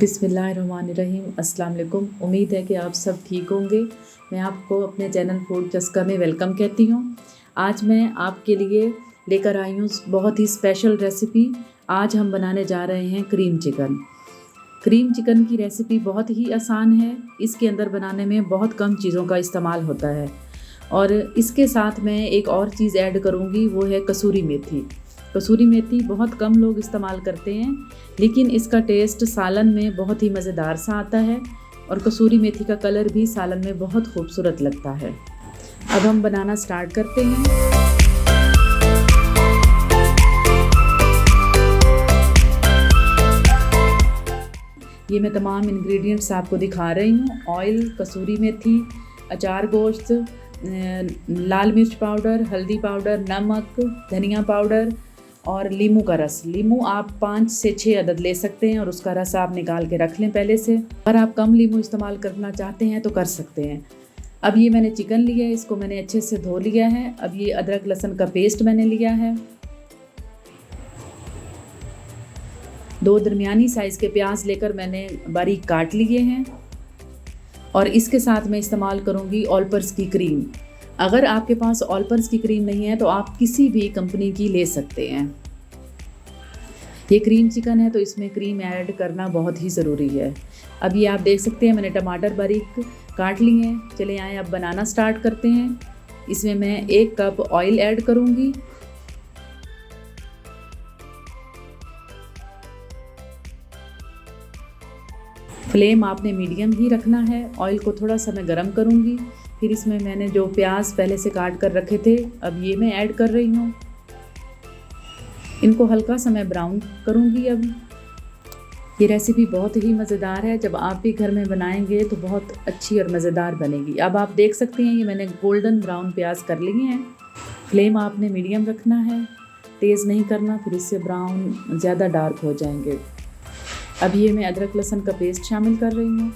बिस्मिल्लाहिर्रहमानिर्रहीम। अस्सलाम वालेकुम। उम्मीद है कि आप सब ठीक होंगे। मैं आपको अपने चैनल फूड चस्का में वेलकम कहती हूँ। आज मैं आपके लिए लेकर आई हूँ बहुत ही स्पेशल रेसिपी। आज हम बनाने जा रहे हैं क्रीम चिकन। क्रीम चिकन की रेसिपी बहुत ही आसान है। इसके अंदर बनाने में बहुत कम चीज़ों का इस्तेमाल होता है और इसके साथ मैं एक और चीज़ ऐड करूँगी, वो है कसूरी मेथी। कसूरी मेथी बहुत कम लोग इस्तेमाल करते हैं, लेकिन इसका टेस्ट सालन में बहुत ही मज़ेदार सा आता है और कसूरी मेथी का कलर भी सालन में बहुत खूबसूरत लगता है। अब हम बनाना स्टार्ट करते हैं। ये मैं तमाम इंग्रेडिएंट्स आपको दिखा रही हूँ। ऑयल, कसूरी मेथी, अचार गोश्त, लाल मिर्च पाउडर, हल्दी पाउडर, नमक, धनिया पाउडर और लीमू का रस। लीमू आप 5 से 6 अदद ले सकते हैं और उसका रस आप निकाल के रख लें पहले से। अगर आप कम लीमू इस्तेमाल करना चाहते हैं तो कर सकते हैं। अब ये मैंने चिकन लिया है, इसको मैंने अच्छे से धो लिया है। अब ये अदरक लहसुन का पेस्ट मैंने लिया है। 2 दरमियानी साइज़ के प्याज लेकर मैंने बारीक काट लिए हैं और इसके साथ मैं इस्तेमाल करूँगी ऑल पर्पस की क्रीम। अगर आपके पास ऑल पर्पस की क्रीम नहीं है तो आप किसी भी कंपनी की ले सकते हैं। ये क्रीम चिकन है तो इसमें क्रीम ऐड करना बहुत ही ज़रूरी है। अब ये आप देख सकते हैं मैंने टमाटर बारीक काट लिए हैं। चले आए अब बनाना स्टार्ट करते हैं। इसमें मैं 1 कप ऑयल ऐड करूँगी। फ्लेम आपने मीडियम ही रखना है। ऑयल को थोड़ा सा मैं गरम करूँगी। फिर इसमें मैंने जो प्याज पहले से काट कर रखे थे, अब ये मैं ऐड कर रही हूँ। इनको हल्का सा मैं ब्राउन करूँगी। अब ये रेसिपी बहुत ही मज़ेदार है। जब आप भी घर में बनाएंगे तो बहुत अच्छी और मज़ेदार बनेगी। अब आप देख सकते हैं ये मैंने गोल्डन ब्राउन प्याज कर लिए हैं। फ्लेम आपने मीडियम रखना है, तेज़ नहीं करना, फिर इससे ब्राउन ज़्यादा डार्क हो जाएंगे। अब ये मैं अदरक लहसुन का पेस्ट शामिल कर रही हूँ।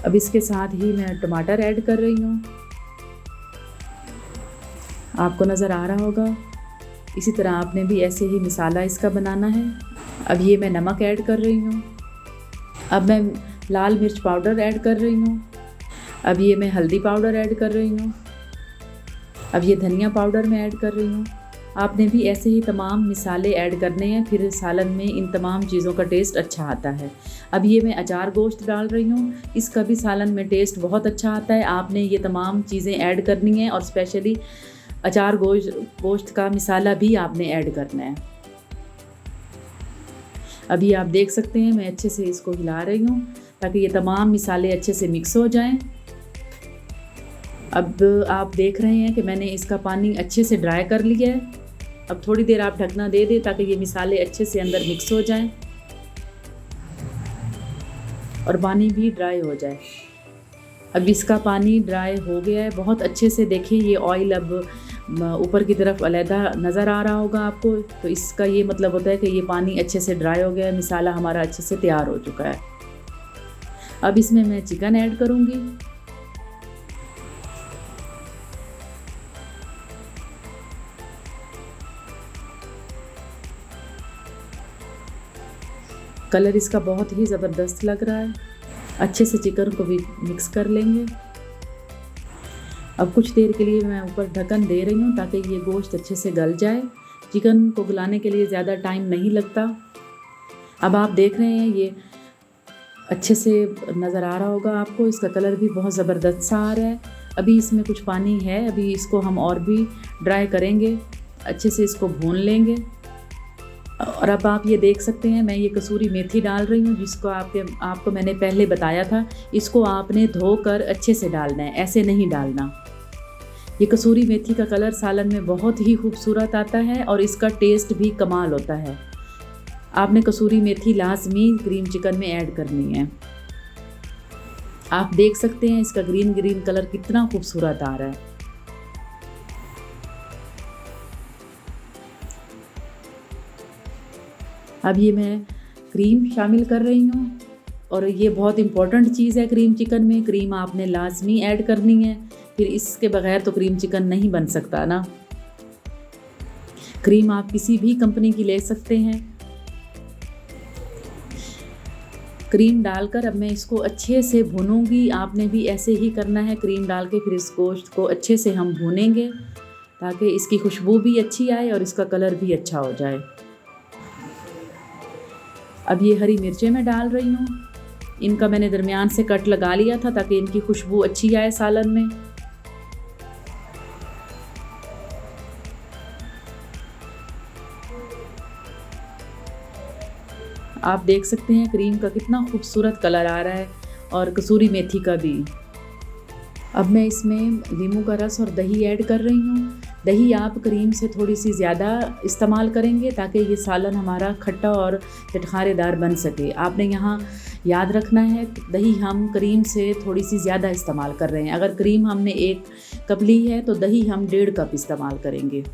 अब इसके साथ ही मैं टमाटर ऐड कर रही हूँ। आपको नज़र आ रहा होगा। इसी तरह आपने भी ऐसे ही मसाला इसका बनाना है। अब ये मैं नमक ऐड कर रही हूँ। अब मैं लाल मिर्च पाउडर ऐड कर रही हूँ। अब ये मैं हल्दी पाउडर ऐड कर रही हूँ। अब ये धनिया पाउडर मैं ऐड कर रही हूँ। आपने भी ऐसे ही तमाम मसाले ऐड करने हैं, फिर सालन में इन तमाम चीज़ों का टेस्ट अच्छा आता है। अब ये मैं अचार गोश्त डाल रही हूँ। इसका भी सालन में टेस्ट बहुत अच्छा आता है। आपने ये तमाम चीज़ें ऐड करनी हैं और स्पेशली अचार गोश्त का मसाला भी आपने ऐड करना है। अभी आप देख सकते हैं मैं अच्छे से इसको हिला रही हूँ ताकि ये तमाम मसाले अच्छे से मिक्स हो जाएं। अब आप देख रहे हैं कि मैंने इसका पानी अच्छे से ड्राई कर लिया है। अब थोड़ी देर आप ढकना दे दें ताकि ये मसाले अच्छे से अंदर मिक्स हो जाएं और पानी भी ड्राई हो जाए। अब इसका पानी ड्राई हो गया है बहुत अच्छे से। देखिए ये ऑयल अब ऊपर की तरफ अलहदा नज़र आ रहा होगा आपको, तो इसका ये मतलब होता है कि ये पानी अच्छे से ड्राई हो गया है, मसाला हमारा अच्छे से तैयार हो चुका है। अब इसमें मैं चिकन ऐड करूँगी। कलर इसका बहुत ही ज़बरदस्त लग रहा है। अच्छे से चिकन को भी मिक्स कर लेंगे। अब कुछ देर के लिए मैं ऊपर ढक्कन दे रही हूँ ताकि ये गोश्त अच्छे से गल जाए। चिकन को गलाने के लिए ज़्यादा टाइम नहीं लगता। अब आप देख रहे हैं ये अच्छे से नज़र आ रहा होगा आपको। इसका कलर भी बहुत ज़बरदस्त सा आ रहा है। अभी इसमें कुछ पानी है, अभी इसको हम और भी ड्राई करेंगे, अच्छे से इसको भून लेंगे। और अब आप ये देख सकते हैं मैं ये कसूरी मेथी डाल रही हूँ, जिसको आपको मैंने पहले बताया था। इसको आपने धोकर अच्छे से डालना है, ऐसे नहीं डालना। ये कसूरी मेथी का कलर सालन में बहुत ही खूबसूरत आता है और इसका टेस्ट भी कमाल होता है। आपने कसूरी मेथी लाजमी क्रीम चिकन में ऐड करनी है। आप देख सकते हैं इसका ग्रीन कलर कितना खूबसूरत आ रहा है। अब ये मैं क्रीम शामिल कर रही हूँ और ये बहुत इम्पॉर्टेंट चीज़ है क्रीम चिकन में। क्रीम आपने लाजमी ऐड करनी है, फिर इसके बगैर तो क्रीम चिकन नहीं बन सकता ना। क्रीम आप किसी भी कंपनी की ले सकते हैं। क्रीम डालकर अब मैं इसको अच्छे से भूनूंगी। आपने भी ऐसे ही करना है, क्रीम डाल के फिर इस गोश्त को अच्छे से हम भूनेंगे ताकि इसकी खुशबू भी अच्छी आए और इसका कलर भी अच्छा हो जाए। अब ये हरी मिर्चें मैं डाल रही हूँ। इनका मैंने दरमियान से कट लगा लिया था ताकि इनकी खुशबू अच्छी आए सालन में। आप देख सकते हैं क्रीम का कितना खूबसूरत कलर आ रहा है और कसूरी मेथी का भी। अब मैं इसमें नींबू का रस और दही ऐड कर रही हूँ। दही आप क्रीम से थोड़ी सी ज़्यादा इस्तेमाल करेंगे ताकि ये सालन हमारा खट्टा और चटखारेदार बन सके। आपने यहाँ याद रखना है, दही हम क्रीम से थोड़ी सी ज़्यादा इस्तेमाल कर रहे हैं। अगर क्रीम हमने 1 कप ली है तो दही हम 1.5 कप इस्तेमाल करेंगे।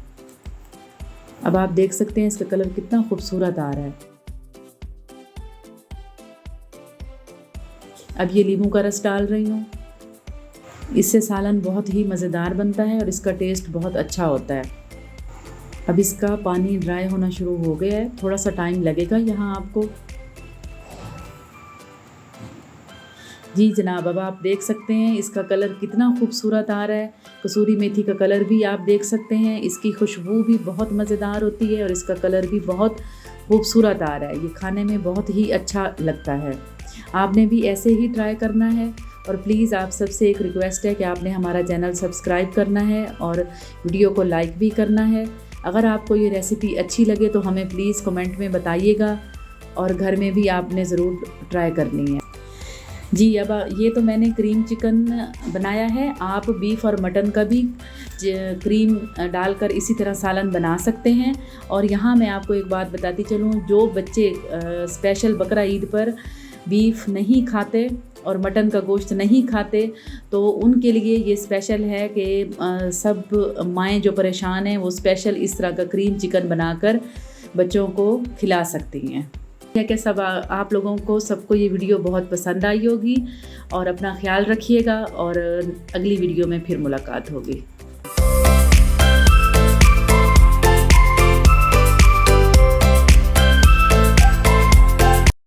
अब आप देख सकते हैं इसका कलर कितना खूबसूरत आ रहा है। अब ये नींबू का रस डाल रही हूँ। इससे सालन बहुत ही मज़ेदार बनता है और इसका टेस्ट बहुत अच्छा होता है। अब इसका पानी ड्राई होना शुरू हो गया है, थोड़ा सा टाइम लगेगा यहाँ आपको। जी जनाब, अब आप देख सकते हैं इसका कलर कितना खूबसूरत आ रहा है। कसूरी मेथी का कलर भी आप देख सकते हैं, इसकी खुशबू भी बहुत मज़ेदार होती है और इसका कलर भी बहुत खूबसूरत आ रहा है। ये खाने में बहुत ही अच्छा लगता है। आपने भी ऐसे ही ट्राई करना है और प्लीज़ आप सबसे एक रिक्वेस्ट है कि आपने हमारा चैनल सब्सक्राइब करना है और वीडियो को लाइक भी करना है। अगर आपको ये रेसिपी अच्छी लगे तो हमें प्लीज़ कमेंट में बताइएगा और घर में भी आपने ज़रूर ट्राई करनी है। जी, अब ये तो मैंने क्रीम चिकन बनाया है। आप बीफ और मटन का भी क्रीम डालकर इसी तरह सालन बना सकते हैं। और यहाँ मैं आपको एक बात बताती चलूँ, जो बच्चे स्पेशल बकरा ईद पर बीफ नहीं खाते और मटन का गोश्त नहीं खाते तो उनके लिए ये स्पेशल है कि सब माएँ जो परेशान हैं वो स्पेशल इस तरह का क्रीम चिकन बनाकर बच्चों को खिला सकती हैं। है कि सब आप लोगों को सबको ये वीडियो बहुत पसंद आई होगी और अपना ख्याल रखिएगा और अगली वीडियो में फिर मुलाकात होगी।